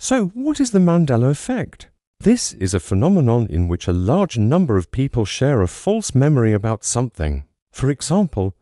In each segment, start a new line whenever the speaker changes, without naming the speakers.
So, what is the Mandela Effect? This is a phenomenon in which a large number of people share a false memory about something. For example,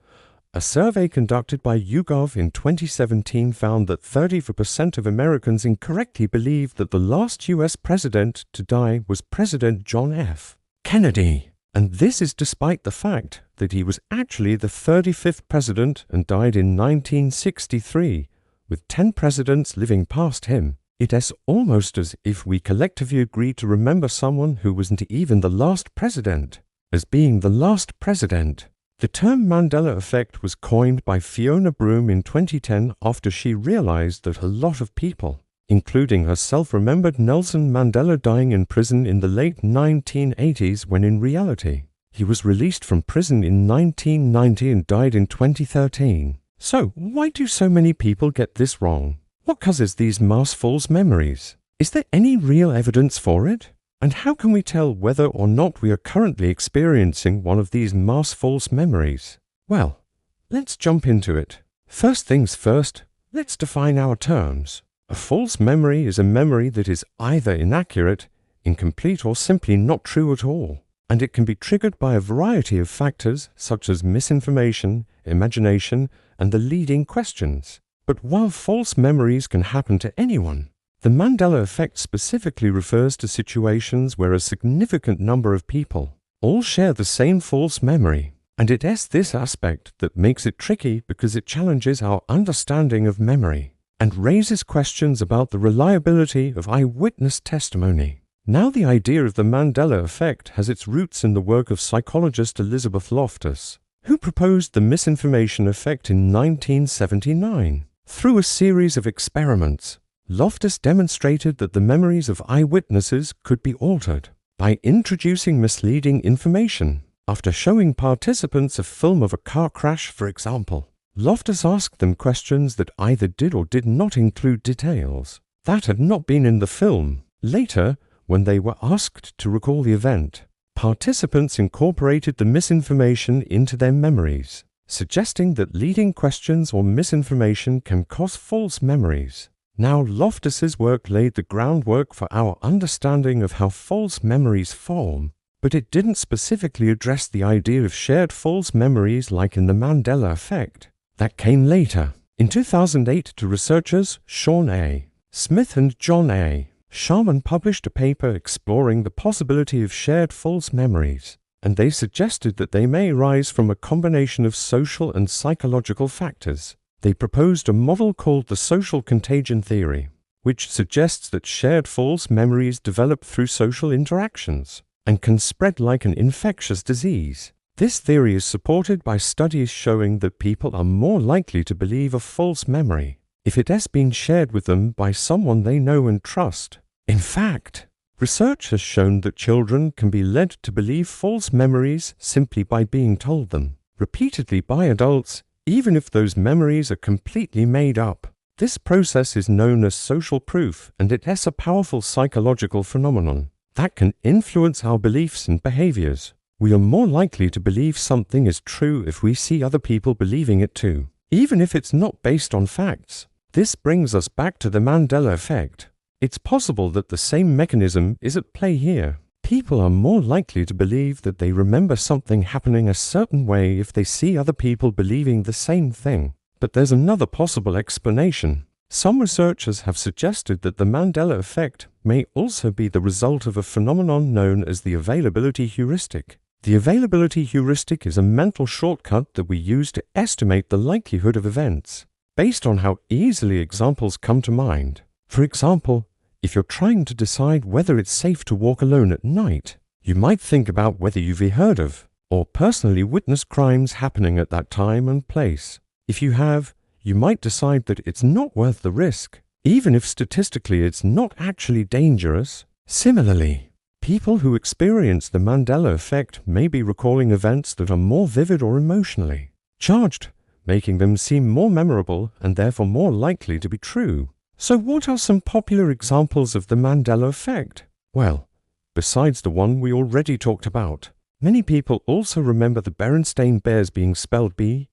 a survey conducted by YouGov in 2017 found that 34% of Americans incorrectly believed that the last US president to die was President John F. Kennedy. And this is despite the fact that he was actually the 35th president and died in 1963, with 10 presidents living past him. It is almost as if we collectively agree to remember someone who wasn't even the last president as being the last president. The term Mandela Effect was coined by Fiona Broome in 2010 after she realized that a lot of people, including herself, remembered Nelson Mandela dying in prison in the late 1980s when in reality, he was released from prison in 1990 and died in 2013. So, why do so many people get this wrong? What causes these mass false memories? Is there any real evidence for it? And how can we tell whether or not we are currently experiencing one of these mass false memories? Well, let's jump into it. First things first, let's define our terms. A false memory is a memory that is either inaccurate, incomplete, or simply not true at all. And it can be triggered by a variety of factors such as misinformation, imagination, and the leading questions. But while false memories can happen to anyone, the Mandela Effect specifically refers to situations where a significant number of people all share the same false memory. And it is this aspect that makes it tricky because it challenges our understanding of memory and raises questions about the reliability of eyewitness testimony. Now, the idea of the Mandela Effect has its roots in the work of psychologist Elizabeth Loftus, who proposed the misinformation effect in 1979. Through a series of experiments, Loftus demonstrated that the memories of eyewitnesses could be altered by introducing misleading information. After showing participants a film of a car crash, for example, Loftus asked them questions that either did or did not include details that had not been in the film. Later, when they were asked to recall the event, participants incorporated the misinformation into their memories, suggesting that leading questions or misinformation can cause false memories. Now, Loftus's work laid the groundwork for our understanding of how false memories form, but it didn't specifically address the idea of shared false memories like in the Mandela Effect. That came later. In 2008, two researchers, Sean A. Smith and John A. Sharman, published a paper exploring the possibility of shared false memories, and they suggested that they may arise from a combination of social and psychological factors. They proposed a model called the social contagion theory, which suggests that shared false memories develop through social interactions and can spread like an infectious disease. This theory is supported by studies showing that people are more likely to believe a false memory if it has been shared with them by someone they know and trust. In fact, research has shown that children can be led to believe false memories simply by being told them repeatedly by adults, even if those memories are completely made up. This process is known as social proof, and it is a powerful psychological phenomenon that can influence our beliefs and behaviors. We are more likely to believe something is true if we see other people believing it too, even if it's not based on facts. This brings us back to the Mandela Effect. It's possible that the same mechanism is at play here. People are more likely to believe that they remember something happening a certain way if they see other people believing the same thing. But there's another possible explanation. Some researchers have suggested that the Mandela Effect may also be the result of a phenomenon known as the availability heuristic. The availability heuristic is a mental shortcut that we use to estimate the likelihood of events, based on how easily examples come to mind. For example, if you're trying to decide whether it's safe to walk alone at night, you might think about whether you've heard of or personally witnessed crimes happening at that time and place. If you have, you might decide that it's not worth the risk, even if statistically it's not actually dangerous. Similarly, people who experience the Mandela Effect may be recalling events that are more vivid or emotionally charged, making them seem more memorable and therefore more likely to be true. So what are some popular examples of the Mandela Effect? Well, besides the one we already talked about, many people also remember the Berenstain Bears being spelled B-E-R-E-N-S-T-E-I-N,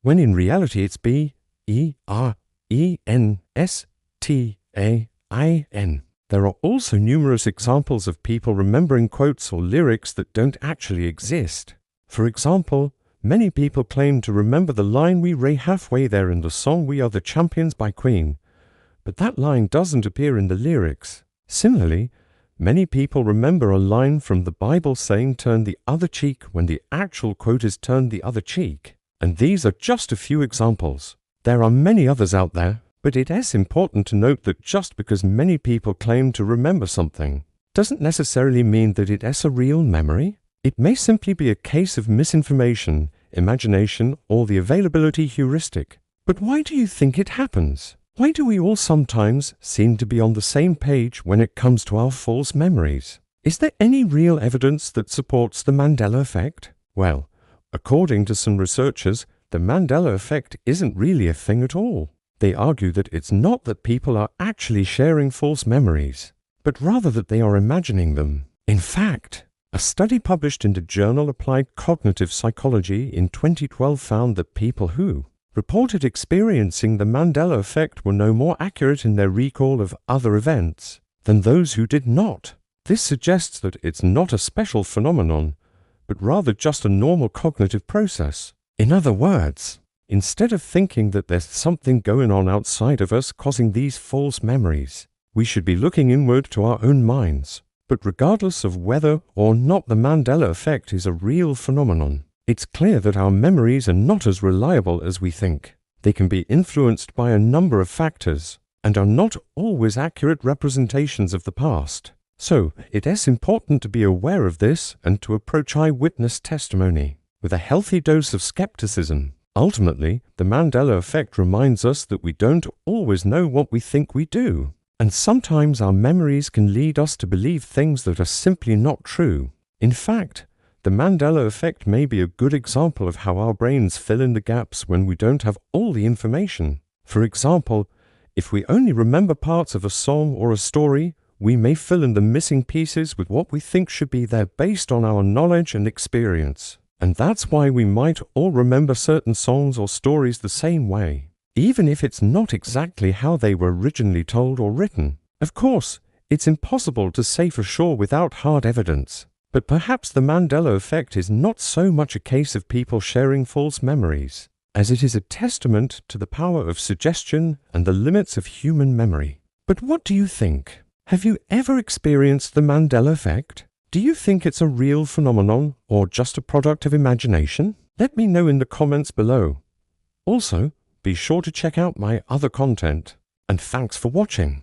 when in reality it's B-E-R-E-N-S-T-E-I-N. E-N-S-T-A-I-N. There are also numerous examples of people remembering quotes or lyrics that don't actually exist. For example, many people claim to remember the line "We ray halfway there" in the song "We Are the Champions" by Queen, but that line doesn't appear in the lyrics. Similarly, many people remember a line from the Bible saying "turn the other cheek" when the actual quote is "turn the other cheek." And these are just a few examples. There are many others out there, but it is important to note that just because many people claim to remember something doesn't necessarily mean that it is a real memory. It may simply be a case of misinformation, imagination, or the availability heuristic. But why do you think it happens? Why do we all sometimes seem to be on the same page when it comes to our false memories? Is there any real evidence that supports the Mandela Effect? Well, according to some researchers, the Mandela Effect isn't really a thing at all. They argue that it's not that people are actually sharing false memories, but rather that they are imagining them. In fact, a study published in the journal Applied Cognitive Psychology in 2012 found that people who reported experiencing the Mandela Effect were no more accurate in their recall of other events than those who did not. This suggests that it's not a special phenomenon, but rather just a normal cognitive process. In other words, instead of thinking that there's something going on outside of us causing these false memories, we should be looking inward to our own minds. But regardless of whether or not the Mandela Effect is a real phenomenon, it's clear that our memories are not as reliable as we think. They can be influenced by a number of factors and are not always accurate representations of the past. So, it is important to be aware of this and to approach eyewitness testimony with a healthy dose of skepticism. Ultimately, the Mandela Effect reminds us that we don't always know what we think we do, and sometimes our memories can lead us to believe things that are simply not true. In fact, the Mandela Effect may be a good example of how our brains fill in the gaps when we don't have all the information. For example, if we only remember parts of a song or a story, we may fill in the missing pieces with what we think should be there based on our knowledge and experience. And that's why we might all remember certain songs or stories the same way, even if it's not exactly how they were originally told or written. Of course, it's impossible to say for sure without hard evidence, but perhaps the Mandela Effect is not so much a case of people sharing false memories, as it is a testament to the power of suggestion and the limits of human memory. But what do you think? Have you ever experienced the Mandela Effect? Do you think it's a real phenomenon or just a product of imagination? Let me know in the comments below. Also, be sure to check out my other content. And thanks for watching.